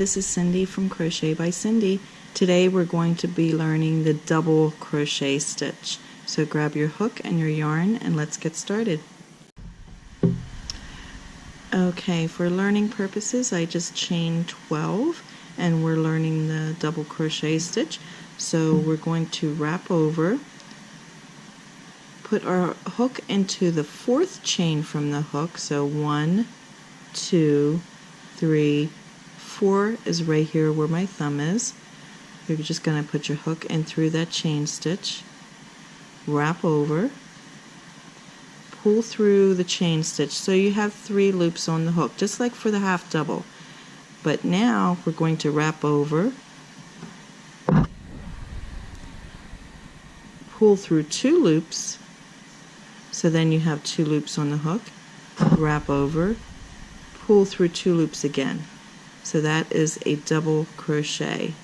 this is Cindy from Crochet by Cindy. Today we're going to be learning the double crochet stitch. So grab your hook and your yarn and let's get started. Okay, for learning purposes I just chained 12 and we're learning the double crochet stitch. So we're going to wrap over, put our hook into the fourth chain from the hook, so 1, 2, 3, 4 is right here where my thumb is. You're just going to put your hook in through that chain stitch, wrap over, pull through the chain stitch, so you have 3 loops on the hook, just like for the half double. But now we're going to wrap over, pull through 2 loops, so then you have 2 loops on the hook, wrap over, pull through 2 loops again. So that is a double crochet.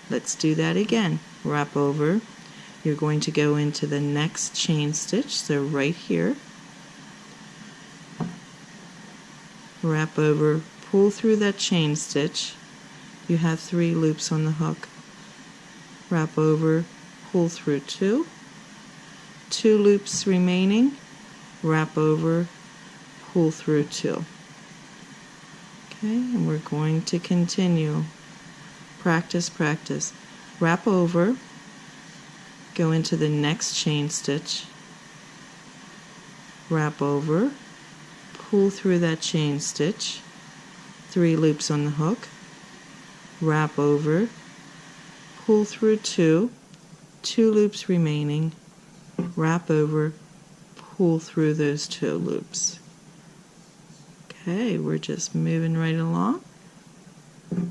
Let's do that again. Wrap over, you're going to go into the next chain stitch, so right here, wrap over, pull through that chain stitch, you have 3 loops on the hook, wrap over, pull through 2 loops remaining, wrap over, pull through 2. Okay, and we're going to continue. Practice, practice. Wrap over, go into the next chain stitch, wrap over, pull through that chain stitch, 3 loops on the hook, wrap over, pull through 2 loops remaining, wrap over, pull through those 2 loops. Okay, we're just moving right along.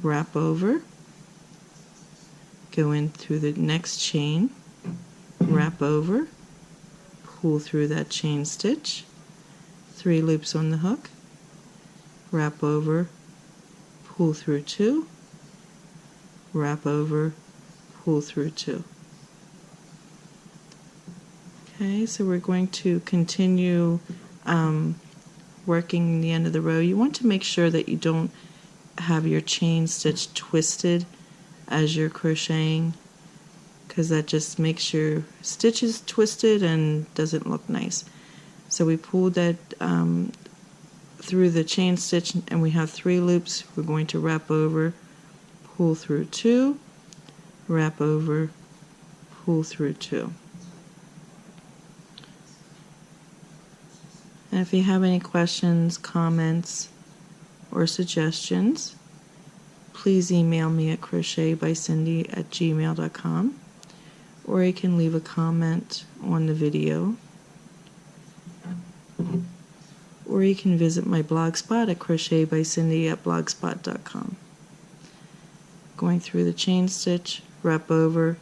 Wrap over, go in through the next chain, wrap over, pull through that chain stitch, 3 loops on the hook, wrap over, pull through 2, wrap over, pull through 2. Okay, so we're going to continue working the end of the row. You want to make sure that you don't have your chain stitch twisted as you're crocheting, because that just makes your stitches twisted and doesn't look nice. So we pulled that through the chain stitch and we have 3 loops. We're going to wrap over, pull through 2, wrap over, pull through 2. And if you have any questions, comments, or suggestions, please email me at CrochetByCindy@gmail.com, or you can leave a comment on the video, or you can visit my blogspot at CrochetByCindy@blogspot.com. Going through the chain stitch, wrap over,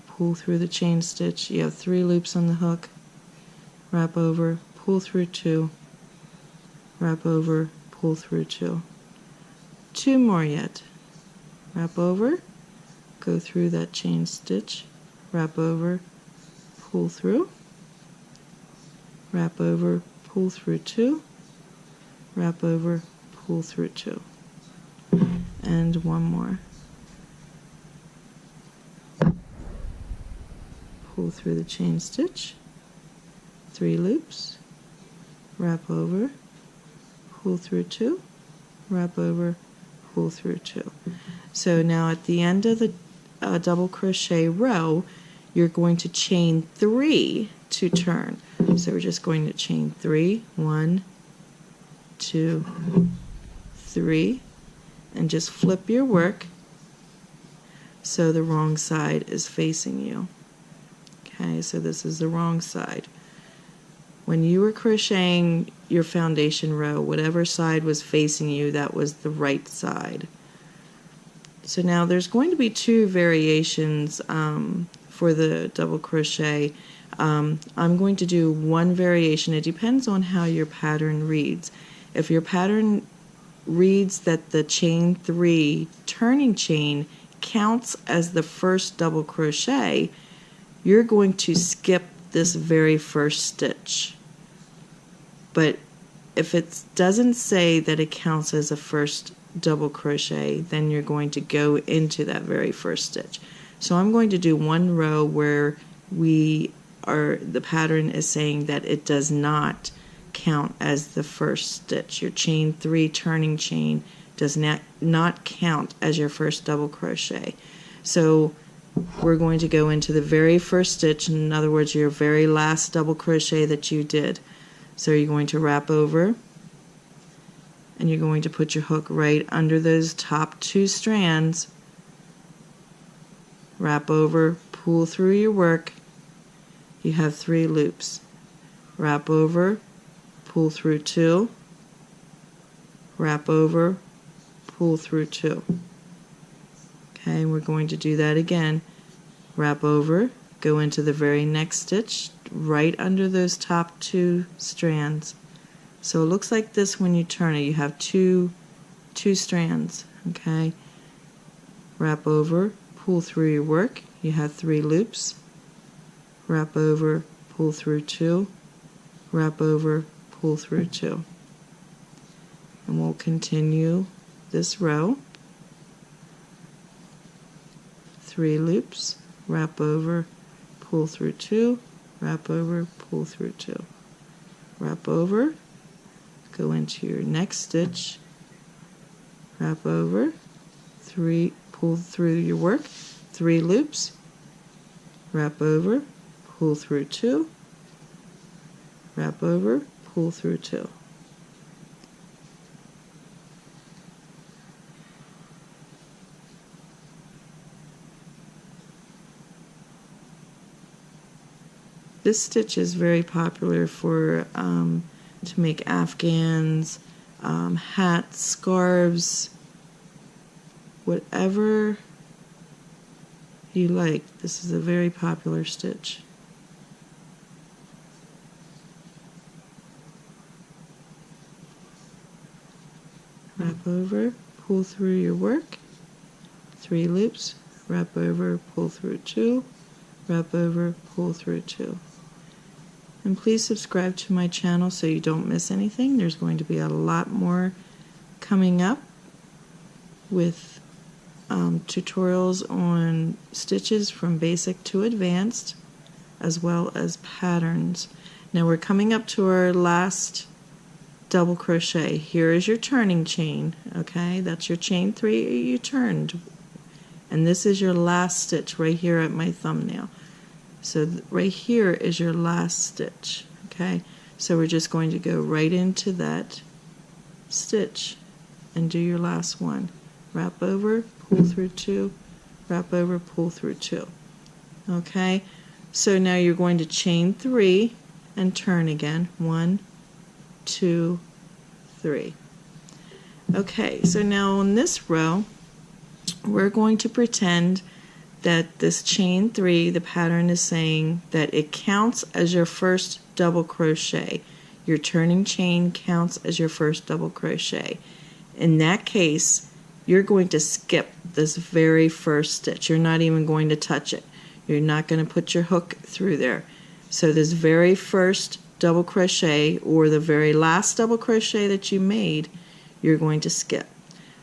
pull through the chain stitch. You have 3 loops on the hook, wrap over, pull through 2, wrap over, pull through 2. 2 more yet. Wrap over, go through that chain stitch, wrap over, pull through, wrap over, pull through 2, wrap over, pull through 2. And 1 more. Pull through the chain stitch, 3 loops, wrap over, pull through 2, wrap over, pull through 2. So now at the end of the double crochet row, you're going to chain 3 to turn. So we're just going to chain 3, 1, 2, 3, and just flip your work so the wrong side is facing you. Okay, so this is the wrong side. When you were crocheting your foundation row, whatever side was facing you, that was the right side. So now there's going to be 2 variations for the double crochet. I'm going to do 1 variation. It depends on how your pattern reads. If your pattern reads that the chain 3 turning chain counts as the first double crochet, you're going to skip this very first stitch. But if it doesn't say that it counts as a first double crochet, then you're going to go into that very first stitch. So I'm going to do one row where the pattern is saying that it does not count as the first stitch. Your chain 3 turning chain does not count as your first double crochet. So we're going to go into the very first stitch, in other words your very last double crochet that you did. So you're going to wrap over and you're going to put your hook right under those top 2 strands, wrap over, pull through your work. You have 3 loops. Wrap over, pull through 2, wrap over, pull through 2. Okay, we're going to do that again. Wrap over, go into the very next stitch right under those top 2 strands. So it looks like this when you turn it. You have two strands. Okay, wrap over, pull through your work. You have 3 loops. Wrap over, pull through 2, wrap over, pull through 2. And we'll continue this row. 3 loops, wrap over, pull through 2, wrap over, pull through 2. Wrap over, go into your next stitch, wrap over, 3, pull through your work, 3 loops, wrap over, pull through 2, wrap over, pull through 2. This stitch is very popular for to make afghans, hats, scarves, whatever you like. This is a very popular stitch. Wrap over, pull through your work, 3 loops, wrap over, pull through 2, wrap over, pull through 2. And please subscribe to my channel so you don't miss anything. There's going to be a lot more coming up with tutorials on stitches from basic to advanced, as well as patterns. Now we're coming up to our last double crochet. Here is your turning chain. Okay, that's your chain 3 you turned, and this is your last stitch right here at my thumbnail. So right here is your last stitch. Okay, so we're just going to go right into that stitch and do your last one. Wrap over, pull through 2, wrap over, pull through 2. Okay, so now you're going to chain 3 and turn again. 1, 2, 3. Okay, so now in this row we're going to pretend that this chain 3, the pattern is saying that it counts as your first double crochet. Your turning chain counts as your first double crochet. In that case, you're going to skip this very first stitch. You're not even going to touch it. You're not going to put your hook through there. So this very first double crochet, or the very last double crochet that you made, you're going to skip.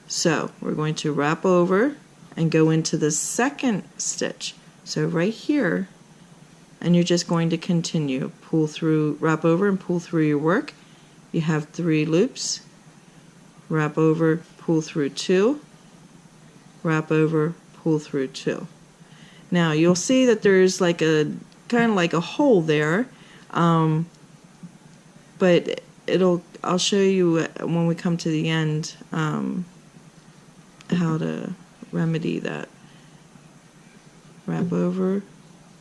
So we're going to wrap over and go into the second stitch. So right here, and you're just going to continue. Pull through, wrap over and pull through your work. You have 3 loops. Wrap over, pull through 2. Wrap over, pull through 2. Now you'll see that there's like a kind of like a hole there, but I'll show you when we come to the end how to remedy that. Wrap over,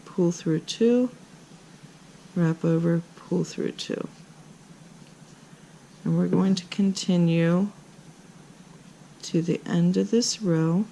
pull through 2, wrap over, pull through 2. And we're going to continue to the end of this row.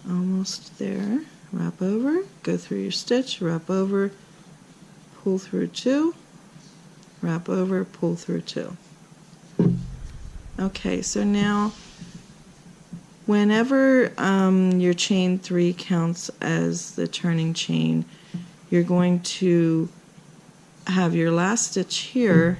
Almost there. Wrap over, go through your stitch, wrap over, pull through 2, wrap over, pull through 2. Okay, so now whenever your chain 3 counts as the turning chain, you're going to have your last stitch here,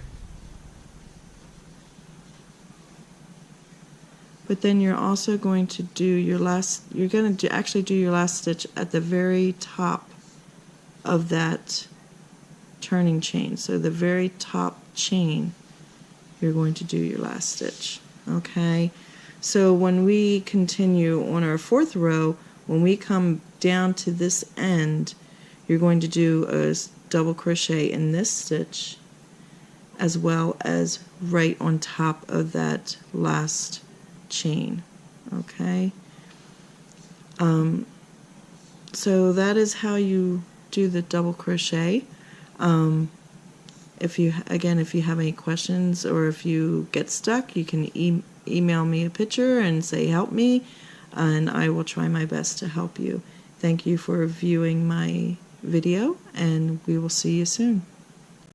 but then you're also going to do your last, you're going to actually do your last stitch at the very top of that turning chain. So the very top chain, you're going to do your last stitch. Okay, so when we continue on our 4th row, when we come down to this end, you're going to do a double crochet in this stitch as well as right on top of that last chain. Okay, so that is how you do the double crochet. If you have any questions or if you get stuck, you can email me a picture and say help me, and I will try my best to help you. Thank you for viewing my video, and we will see you soon.